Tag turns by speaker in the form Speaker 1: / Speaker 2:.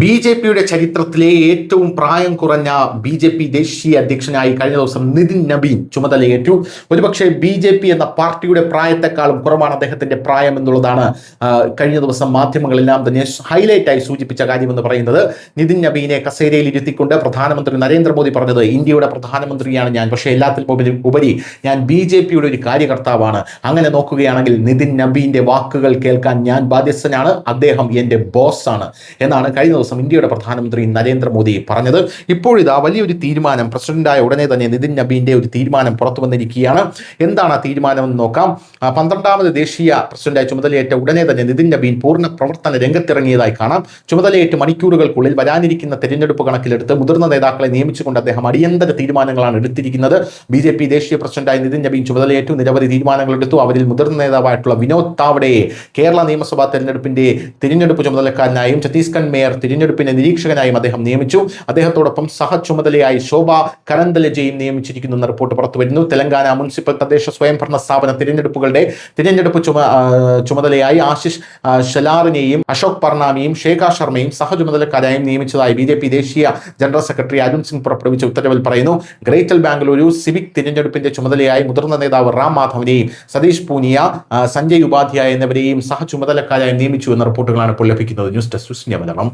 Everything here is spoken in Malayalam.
Speaker 1: ബി.ജെ.പിയുടെ ചരിത്രത്തിലെ ഏറ്റവും പ്രായം കുറഞ്ഞ ബി.ജെ.പി ദേശീയ അധ്യക്ഷനായി കഴിഞ്ഞ ദിവസം നിതിൻ നബീൻ ചുമതലയേറ്റു. ഒരുപക്ഷെ ബി.ജെ.പി എന്ന പാർട്ടിയുടെ പ്രായത്തെക്കാളും കുറവാണ് അദ്ദേഹത്തിന്റെ പ്രായം എന്നുള്ളതാണ് കഴിഞ്ഞ ദിവസം മാധ്യമങ്ങളെല്ലാം തന്നെ ഹൈലൈറ്റ് ആയി സൂചിപ്പിച്ച കാര്യമെന്ന് പറയുന്നത്. നിതിൻ നബീനെ കസേരയിൽ ഇരുത്തിക്കൊണ്ട് പ്രധാനമന്ത്രി നരേന്ദ്രമോദി പറഞ്ഞത്, ഇന്ത്യയുടെ പ്രധാനമന്ത്രിയാണ് ഞാൻ, പക്ഷേ എല്ലാത്തിലും ഉപരി ഞാൻ ബി.ജെ.പിയുടെ ഒരു കാര്യകർത്താവാണ്. അങ്ങനെ നോക്കുകയാണെങ്കിൽ നിതിൻ നബീന്റെ വാക്കുകൾ കേൾക്കാൻ ഞാൻ ബാധ്യസ്ഥനാണ്, അദ്ദേഹം എന്റെ ബോസ് ആണ് എന്നാണ് കഴിഞ്ഞ ദിവസം ഇന്ത്യയുടെ പ്രധാനമന്ത്രി നരേന്ദ്രമോദി പറഞ്ഞത്. ഇപ്പോഴിതാ വലിയൊരു തീരുമാനം, പ്രസിഡന്റായ ഉടനെ തന്നെ നിതിൻ നബീന്റെ ഒരു തീരുമാനം പുറത്തു വന്നിരിക്കുകയാണ്. എന്താണ് ആ തീരുമാനം എന്ന് നോക്കാം. 12ാമത് ദേശീയ പ്രസിഡന്റായി ചുമതലയേറ്റ ഉടനെ തന്നെ നിതിൻ നബീൻ പൂർണ്ണ പ്രവർത്തന രംഗത്തിറങ്ങിയതായി കാണാം. ചുമതലയേറ്റ് മണിക്കൂറുകൾക്കുള്ളിൽ വരാനിരിക്കുന്ന തെരഞ്ഞെടുപ്പ് കണക്കിലെടുത്ത് മുതിർന്ന നേതാക്കളെ നിയമിച്ചുകൊണ്ട് അദ്ദേഹം അടിയന്തര തീരുമാനങ്ങളാണ് എടുത്തിരിക്കുന്നത്. ബി.ജെ.പി ദേശീയ പ്രസിഡന്റായി നിതിൻ നബീൻ ചുമതലയേറ്റു, നിരവധി തീരുമാനങ്ങൾ എടുത്തു. അവരിൽ മുതിർന്ന നേതാവായിട്ടുള്ള വിനോദ് താവഡയെ കേരള നിയമസഭാ തിരഞ്ഞെടുപ്പ് ചുമതലക്കാരനായും ഛത്തീസ്ഗഡ് മേയർ തിരഞ്ഞെടുപ്പിന്റെ നിരീക്ഷകനായും അദ്ദേഹം നിയമിച്ചു. അദ്ദേഹത്തോടൊപ്പം സഹചുമതലയായി ശോഭ കരന്തലജയും നിയമിച്ചിരിക്കുന്നു റിപ്പോർട്ട് പുറത്തുവരുന്നു. തെലങ്കാന മുനിസിപ്പൽ തദ്ദേശ സ്വയംഭരണ സ്ഥാപന തിരഞ്ഞെടുപ്പ് ചുമതലയായി ആശിഷ് ഷലാറിനെയും അശോക് പർണാമിയും ശേഖ ശർമ്മയും സഹചുമതലക്കാരായും നിയമിച്ചതായി ബി.ജെ.പി ദേശീയ ജനറൽ സെക്രട്ടറി അരുൺ സിംഗ് പുറപ്പെടുവിച്ച ഉത്തരവിൽ പറയുന്നു. ഗ്രേറ്റർ ബാംഗ്ലൂരു സിവിക് തിരഞ്ഞെടുപ്പിന്റെ ചുമതലയായി മുതിർന്ന നേതാവ് റാം മാധവനെയും സതീഷ് പൂനിയ, സഞ്ജയ് ഉപാധ്യായ എന്നിവരെയും സഹചുമതലക്കാരായി നിയമിച്ചു എന്ന റിപ്പോർട്ടുകളാണ് ഇപ്പോൾ ലഭിക്കുന്നത്. News desk Malayalam.